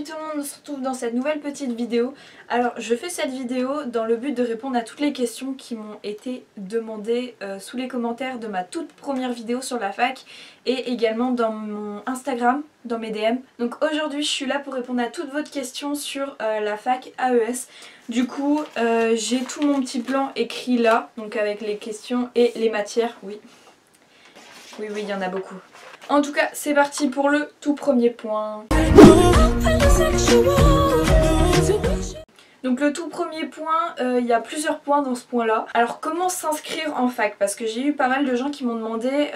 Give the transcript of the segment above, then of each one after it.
tout le monde, on se retrouve dans cette nouvelle petite vidéo. Alors je fais cette vidéo dans le but de répondre à toutes les questions qui m'ont été demandées sous les commentaires de ma toute première vidéo sur la fac et également dans mon Instagram, dans mes DM. Donc aujourd'hui je suis là pour répondre à toutes vos questions sur la fac AES. Du coup j'ai tout mon petit plan écrit là, donc avec les questions et les matières, oui. Oui, il y en a beaucoup. En tout cas, c'est parti pour le tout premier point. Donc le tout premier point, il y a plusieurs points dans ce point-là. Alors comment s'inscrire en fac? Parce que j'ai eu pas mal de gens qui m'ont demandé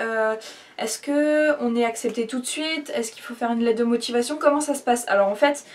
est-ce qu'on est accepté tout de suite? Est-ce qu'il faut faire une lettre de motivation? Comment ça se passe? Alors en fait,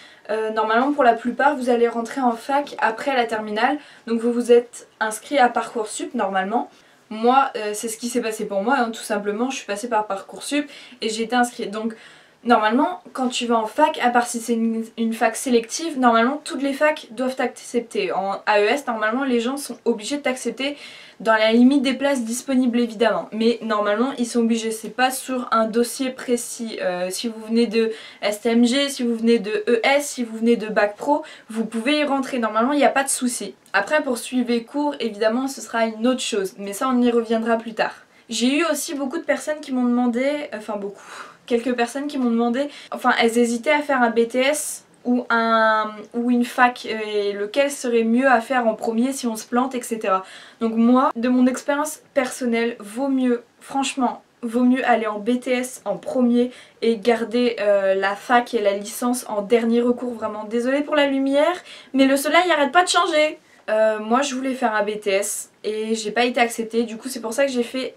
normalement pour la plupart, vous allez rentrer en fac après la terminale. Donc vous vous êtes inscrit à Parcoursup normalement. Moi, c'est ce qui s'est passé pour moi, hein, tout simplement, je suis passée par Parcoursup et j'ai été inscrite. Donc, normalement, quand tu vas en fac, à part si c'est une fac sélective, normalement, toutes les facs doivent t'accepter. En AES, normalement, les gens sont obligés de t'accepter dans la limite des places disponibles, évidemment. Mais normalement, ils sont obligés, c'est pas sur un dossier précis. Si vous venez de STMG, si vous venez de ES, si vous venez de Bac Pro, vous pouvez y rentrer. Normalement, il n'y a pas de souci. Après, pour suivre les cours, évidemment, ce sera une autre chose. Mais ça, on y reviendra plus tard. J'ai eu aussi beaucoup de personnes qui m'ont demandé, quelques personnes qui m'ont demandé, elles hésitaient à faire un BTS ou une fac et lequel serait mieux à faire en premier si on se plante, etc. Donc moi, de mon expérience personnelle, vaut mieux aller en BTS en premier et garder la fac et la licence en dernier recours. Vraiment désolée pour la lumière, mais le soleil arrête pas de changer. Moi je voulais faire un BTS et j'ai pas été acceptée, du coup c'est pour ça que j'ai fait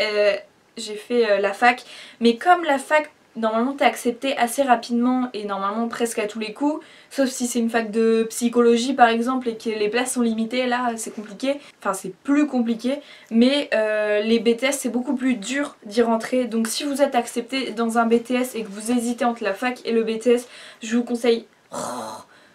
la fac. Mais comme la fac, normalement t'es accepté assez rapidement et normalement presque à tous les coups, sauf si c'est une fac de psychologie par exemple et que les places sont limitées, là c'est compliqué, enfin c'est plus compliqué, mais les BTS c'est beaucoup plus dur d'y rentrer. Donc si vous êtes accepté dans un BTS et que vous hésitez entre la fac et le BTS, je vous conseille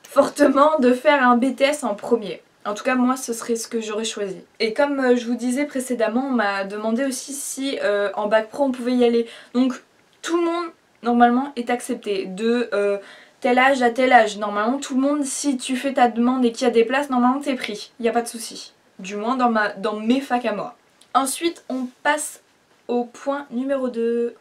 fortement de faire un BTS en premier. En tout cas moi ce serait ce que j'aurais choisi. Et comme je vous disais précédemment, on m'a demandé aussi si en Bac Pro on pouvait y aller. Donc tout le monde normalement est accepté de tel âge à tel âge. Normalement tout le monde, si tu fais ta demande et qu'il y a des places, normalement t'es pris. Il n'y a pas de souci. Du moins dans mes facs à moi. Ensuite on passe au point numéro 2.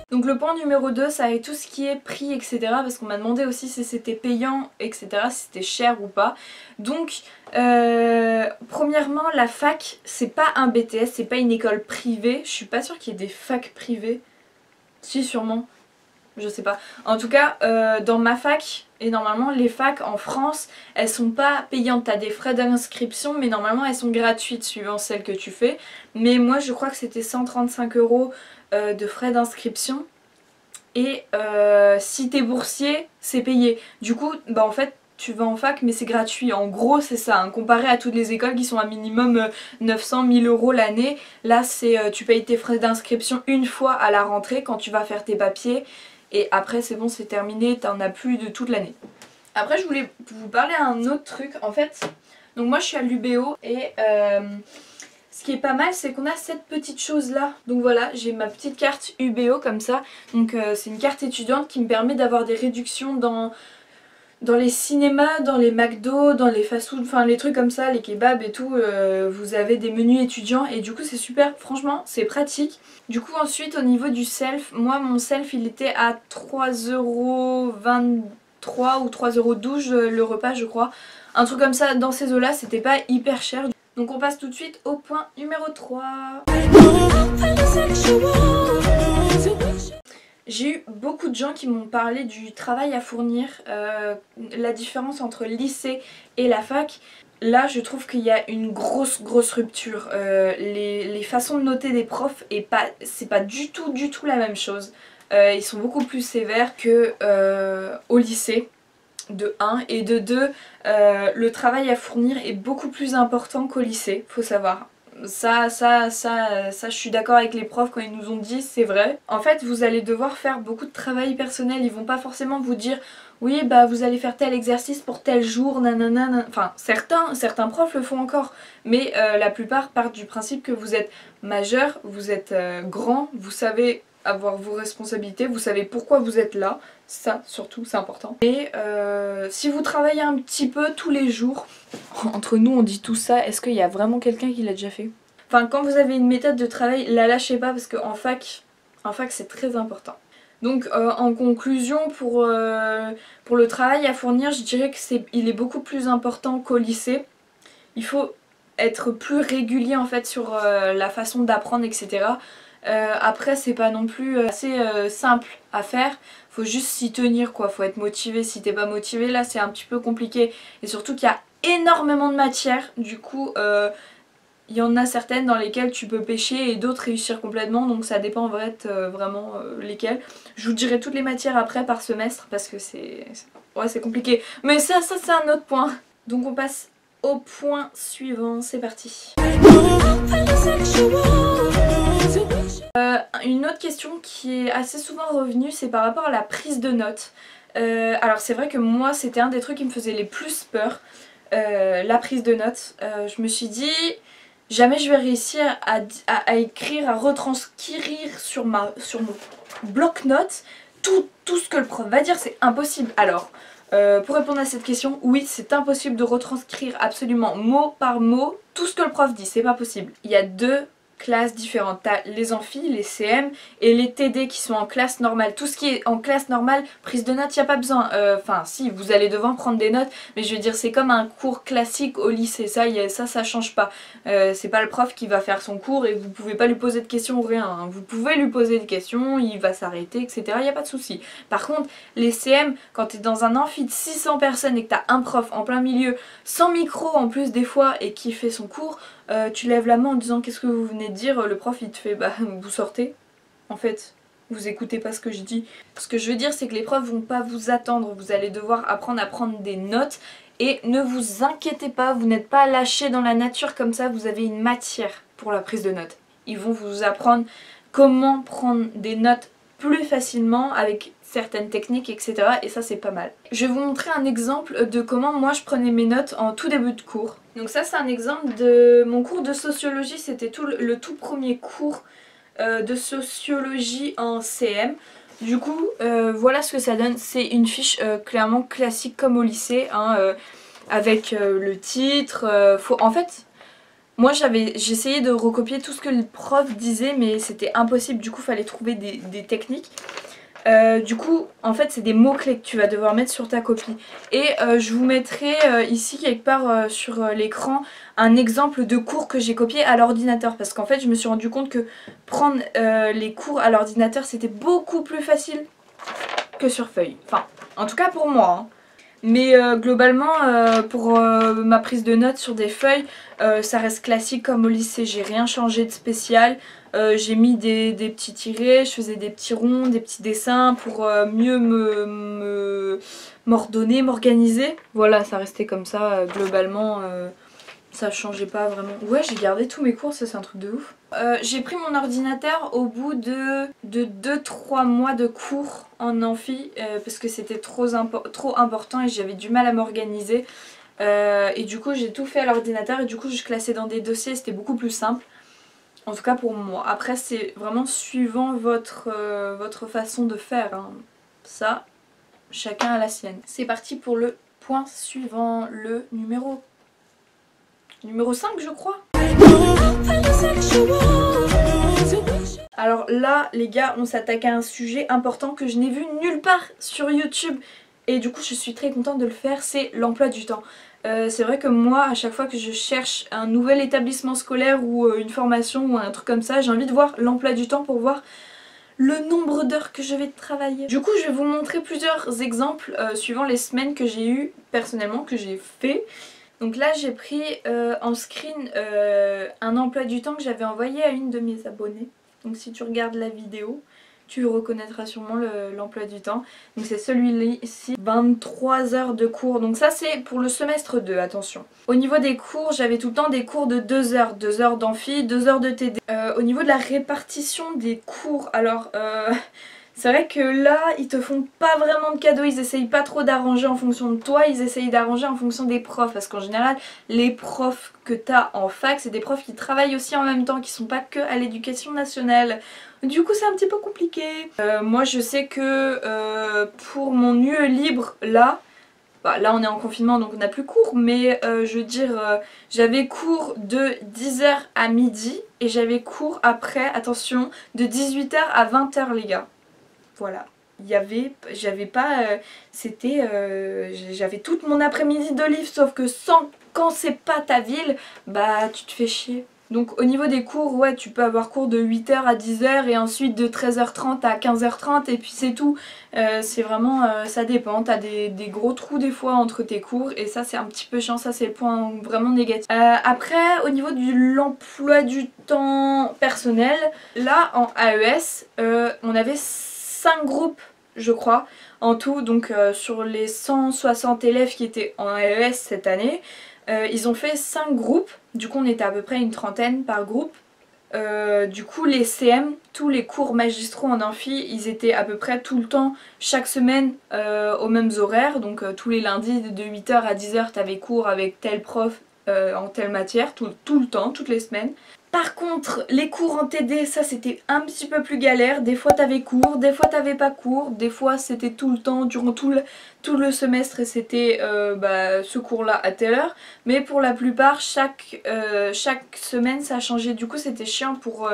Donc le point numéro 2, ça va être tout ce qui est prix, etc. Parce qu'on m'a demandé aussi si c'était payant, etc. Si c'était cher ou pas. Donc premièrement, la fac, c'est pas un BTS, c'est pas une école privée. Je suis pas sûre qu'il y ait des facs privées. Si, sûrement. Je sais pas. En tout cas, dans ma fac, et normalement les facs en France, elles sont pas payantes. T'as des frais d'inscription, mais normalement elles sont gratuites suivant celle que tu fais. Mais moi je crois que c'était 135 € de frais d'inscription. Et si t'es boursier, c'est payé. Du coup, bah en fait, tu vas en fac mais c'est gratuit. En gros c'est ça, hein. Comparé à toutes les écoles qui sont à minimum 900 000 € l'année. Là c'est tu payes tes frais d'inscription une fois à la rentrée quand tu vas faire tes papiers. Et après c'est bon, c'est terminé, t'en as plus de toute l'année. Après je voulais vous parler d'un autre truc en fait. Donc moi je suis à l'UBO et ce qui est pas mal c'est qu'on a cette petite chose là. Donc voilà, j'ai ma petite carte UBO comme ça. Donc c'est une carte étudiante qui me permet d'avoir des réductions dans les cinémas, dans les McDo, dans les fast-food, enfin les trucs comme ça, les kebabs et tout, vous avez des menus étudiants et du coup c'est super, franchement c'est pratique. Du coup ensuite au niveau du self, moi mon self il était à 3,23 € ou 3,12 € le repas je crois. Un truc comme ça dans ces eaux là, c'était pas hyper cher. Donc on passe tout de suite au point numéro 3. J'ai eu beaucoup de gens qui m'ont parlé du travail à fournir, la différence entre le lycée et la fac. Là je trouve qu'il y a une grosse rupture. Les façons de noter des profs, c'est pas du tout la même chose. Ils sont beaucoup plus sévères que au lycée, de 1. Et de 2, le travail à fournir est beaucoup plus important qu'au lycée, faut savoir. Ça je suis d'accord avec les profs quand ils nous ont dit, c'est vrai. En fait vous allez devoir faire beaucoup de travail personnel, ils vont pas forcément vous dire oui bah vous allez faire tel exercice pour tel jour, nanana. Enfin certains profs le font encore, mais la plupart partent du principe que vous êtes majeur, vous êtes grand, vous savez avoir vos responsabilités, vous savez pourquoi vous êtes là, ça surtout c'est important. Et si vous travaillez un petit peu tous les jours, entre nous on dit tout ça, est-ce qu'il y a vraiment quelqu'un qui l'a déjà fait? Enfin quand vous avez une méthode de travail, la lâchez pas parce qu'en fac c'est très important. Donc en conclusion pour le travail à fournir, je dirais qu'il est beaucoup plus important qu'au lycée. Il faut être plus régulier en fait sur la façon d'apprendre, etc. Après c'est pas non plus assez simple à faire, faut juste s'y tenir quoi, faut être motivé. Si t'es pas motivé là c'est un petit peu compliqué et surtout qu'il y a énormément de matières, du coup il y en a certaines dans lesquelles tu peux pêcher et d'autres réussir complètement, donc ça dépend vraiment lesquelles. Je vous dirai toutes les matières après par semestre parce que c'est compliqué, mais ça c'est un autre point. Donc on passe au point suivant, c'est parti. Une autre question qui est assez souvent revenue, c'est par rapport à la prise de notes. Alors c'est vrai que moi c'était un des trucs qui me faisait les plus peur, la prise de notes. Je me suis dit jamais je vais réussir à écrire, à retranscrire sur mon bloc-notes tout ce que le prof va dire, c'est impossible. Alors pour répondre à cette question, oui c'est impossible de retranscrire absolument mot par mot tout ce que le prof dit, c'est pas possible. Il y a deux classes différentes, t'as les amphis, les CM et les TD qui sont en classe normale. Tout ce qui est en classe normale, prise de notes, il n'y a pas besoin. Enfin si, vous allez devoir prendre des notes, mais je veux dire c'est comme un cours classique au lycée, ça change pas. C'est pas le prof qui va faire son cours et vous pouvez pas lui poser de questions ou rien, hein. Vous pouvez lui poser des questions, il va s'arrêter, etc. Il n'y a pas de souci. Par contre, les CM, quand t'es dans un amphi de 600 personnes et que t'as un prof en plein milieu, sans micro en plus des fois, et qui fait son cours, tu lèves la main en disant qu'est-ce que vous venez de dire, le prof il te fait bah vous sortez, en fait vous écoutez pas ce que je dis. Ce que je veux dire c'est que les profs vont pas vous attendre, vous allez devoir apprendre à prendre des notes et ne vous inquiétez pas, vous n'êtes pas lâchés dans la nature comme ça, vous avez une matière pour la prise de notes. Ils vont vous apprendre comment prendre des notes plus facilement avec certaines techniques, etc. Et ça c'est pas mal. Je vais vous montrer un exemple de comment moi je prenais mes notes en tout début de cours. Donc ça c'est un exemple de mon cours de sociologie, c'était le tout premier cours de sociologie en CM. Du coup voilà ce que ça donne, c'est une fiche clairement classique comme au lycée, hein, avec le titre, en fait moi j'essayais de recopier tout ce que le prof disait mais c'était impossible, du coup fallait trouver des techniques. Du coup en fait c'est des mots clés que tu vas devoir mettre sur ta copie et je vous mettrai ici quelque part sur l'écran un exemple de cours que j'ai copié à l'ordinateur parce qu'en fait je me suis rendu compte que prendre les cours à l'ordinateur c'était beaucoup plus facile que sur feuille, enfin en tout cas pour moi, hein. Mais globalement pour ma prise de notes sur des feuilles ça reste classique comme au lycée, j'ai rien changé de spécial. J'ai mis des petits tirets, je faisais des petits ronds, des petits dessins pour mieux m'ordonner, m'organiser. Voilà, ça restait comme ça globalement, ça changeait pas vraiment. Ouais, j'ai gardé tous mes cours, ça c'est un truc de ouf. J'ai pris mon ordinateur au bout de 2-3 mois de cours en amphi parce que c'était trop important et j'avais du mal à m'organiser. Et du coup j'ai tout fait à l'ordinateur et du coup je classais dans des dossiers, c'était beaucoup plus simple. En tout cas pour moi. Après c'est vraiment suivant votre façon de faire, hein. Ça, chacun a la sienne. C'est parti pour le point suivant, le numéro 5 je crois. Alors là les gars on s'attaque à un sujet important que je n'ai vu nulle part sur YouTube. Et du coup je suis très contente de le faire, c'est l'emploi du temps. C'est vrai que moi à chaque fois que je cherche un nouvel établissement scolaire ou une formation ou un truc comme ça, j'ai envie de voir l'emploi du temps pour voir le nombre d'heures que je vais travailler. Du coup je vais vous montrer plusieurs exemples suivant les semaines que j'ai eues personnellement, que j'ai fait. Donc là j'ai pris en screen un emploi du temps que j'avais envoyé à une de mes abonnées. Donc si tu regardes la vidéo, tu reconnaîtras sûrement l'emploi du temps. Donc c'est celui-ci, 23 heures de cours. Donc ça c'est pour le semestre 2, attention. Au niveau des cours, j'avais tout le temps des cours de 2 heures. 2 heures d'amphi, 2 heures de TD. Au niveau de la répartition des cours, alors c'est vrai que là ils te font pas vraiment de cadeaux, ils essayent pas trop d'arranger en fonction de toi, ils essayent d'arranger en fonction des profs. Parce qu'en général les profs que t'as en fac c'est des profs qui travaillent aussi en même temps, qui sont pas que à l'éducation nationale. Du coup c'est un petit peu compliqué. Moi je sais que pour mon UE libre là, bah, là on est en confinement donc on n'a plus cours, mais je veux dire j'avais cours de 10h à midi et j'avais cours après, attention, de 18h à 20h les gars. Voilà. J'avais pas, j'avais toute mon après-midi de livre, sauf que quand c'est pas ta ville, bah tu te fais chier. Donc au niveau des cours, ouais, tu peux avoir cours de 8h à 10h et ensuite de 13h30 à 15h30 et puis c'est tout. C'est vraiment, ça dépend, t'as des gros trous des fois entre tes cours et ça c'est un petit peu chiant, ça c'est le point vraiment négatif. Après, au niveau de l'emploi du temps personnel, là en AES, on avait 5 groupes je crois en tout, donc sur les 160 élèves qui étaient en AES cette année, ils ont fait 5 groupes, du coup on était à peu près une trentaine par groupe. Du coup les CM, tous les cours magistraux en amphi, ils étaient à peu près tout le temps, chaque semaine aux mêmes horaires, donc tous les lundis de 8h à 10h t'avais cours avec tel prof en telle matière, tout le temps, toutes les semaines. Par contre, les cours en TD, ça c'était un petit peu plus galère. Des fois t'avais cours, des fois t'avais pas cours, des fois c'était tout le temps, durant tout le semestre et c'était ce cours là à telle heure. Mais pour la plupart, chaque semaine ça changeait. Du coup c'était chiant pour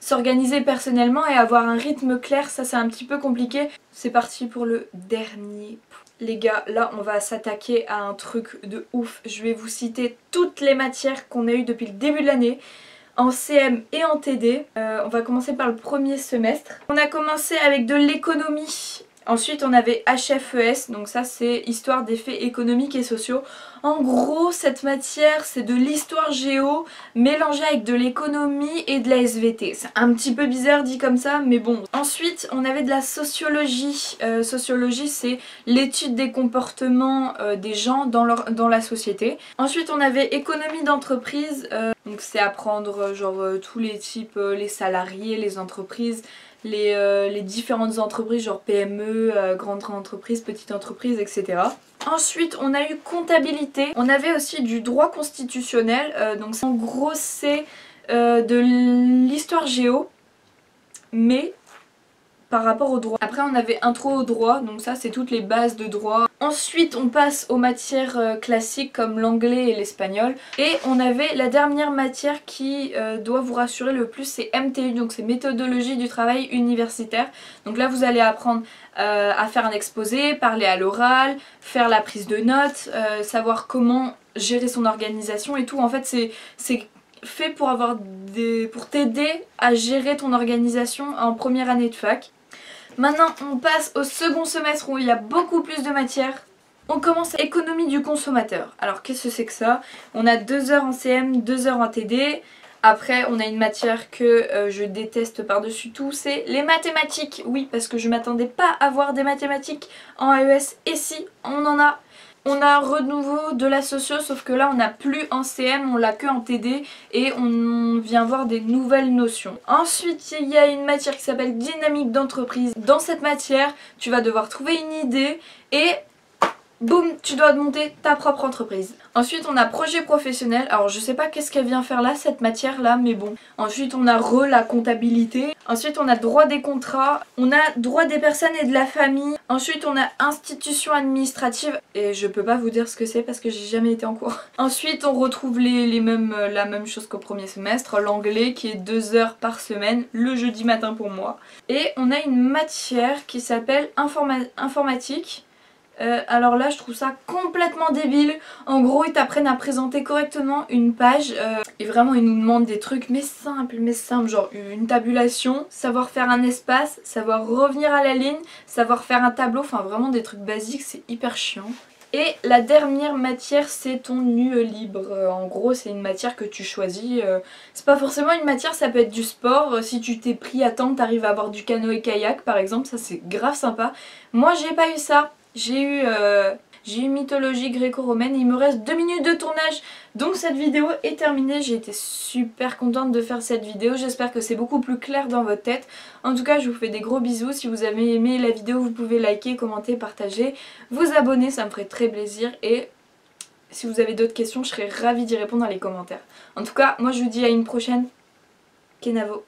s'organiser personnellement et avoir un rythme clair, ça c'est un petit peu compliqué. C'est parti pour le dernier. Les gars, là on va s'attaquer à un truc de ouf. Je vais vous citer toutes les matières qu'on a eues depuis le début de l'année, en CM et en TD. On va commencer par le premier semestre. On a commencé avec de l'économie. Ensuite on avait HFES, donc ça c'est histoire des faits économiques et sociaux. En gros cette matière c'est de l'histoire géo mélangée avec de l'économie et de la SVT. C'est un petit peu bizarre dit comme ça mais bon. Ensuite on avait de la sociologie. Sociologie c'est l'étude des comportements des gens dans la société. Ensuite on avait économie d'entreprise, donc c'est apprendre genre tous les types, les salariés, les entreprises, les différentes entreprises genre PME, grandes entreprises, petites entreprises, etc. Ensuite on a eu comptabilité, on avait aussi du droit constitutionnel, donc en gros c'est de l'histoire géo mais par rapport au droit. Après on avait intro au droit, donc ça c'est toutes les bases de droit. Ensuite on passe aux matières classiques comme l'anglais et l'espagnol. Et on avait la dernière matière qui doit vous rassurer le plus, c'est MTU, donc c'est méthodologie du travail universitaire. Donc là vous allez apprendre à faire un exposé, parler à l'oral, faire la prise de notes, savoir comment gérer son organisation et tout. En fait c'est fait pour pour t'aider à gérer ton organisation en première année de fac. Maintenant on passe au second semestre où il y a beaucoup plus de matières. On commence à économie du consommateur. Alors qu'est-ce que c'est que ça? On a 2 heures en CM, 2 heures en TD. Après on a une matière que je déteste par-dessus tout, c'est les mathématiques. Oui, parce que je m'attendais pas à voir des mathématiques en AES. Et si, on en a. On a renouveau de la socio, sauf que là on n'a plus en CM, on l'a que en TD et on vient voir des nouvelles notions. Ensuite il y a une matière qui s'appelle dynamique d'entreprise. Dans cette matière tu vas devoir trouver une idée et boum, tu dois monter ta propre entreprise. Ensuite on a projet professionnel, alors je sais pas qu'est-ce qu'elle vient faire là cette matière là mais bon. Ensuite on a la comptabilité. Ensuite on a droit des contrats, on a droit des personnes et de la famille. Ensuite on a institution administrative et je peux pas vous dire ce que c'est parce que j'ai jamais été en cours. Ensuite on retrouve la même chose qu'au premier semestre, l'anglais qui est 2 heures par semaine le jeudi matin pour moi. Et on a une matière qui s'appelle informatique. Alors là je trouve ça complètement débile. En gros ils t'apprennent à présenter correctement une page et vraiment ils nous demandent des trucs mais simples, genre une tabulation, savoir faire un espace, savoir revenir à la ligne, savoir faire un tableau, enfin vraiment des trucs basiques, c'est hyper chiant. Et la dernière matière c'est ton UE libre. En gros c'est une matière que tu choisis, c'est pas forcément une matière, ça peut être du sport. Si tu t'es pris à temps, t'arrives à avoir du canoë-kayak par exemple, ça c'est grave sympa. Moi j'ai pas eu ça. J'ai eu mythologie gréco-romaine et il me reste 2 minutes de tournage. Donc cette vidéo est terminée. J'ai été super contente de faire cette vidéo. J'espère que c'est beaucoup plus clair dans votre tête. En tout cas je vous fais des gros bisous. Si vous avez aimé la vidéo vous pouvez liker, commenter, partager, vous abonner, ça me ferait très plaisir. Et si vous avez d'autres questions je serais ravie d'y répondre dans les commentaires. En tout cas moi je vous dis à une prochaine. Kenavo.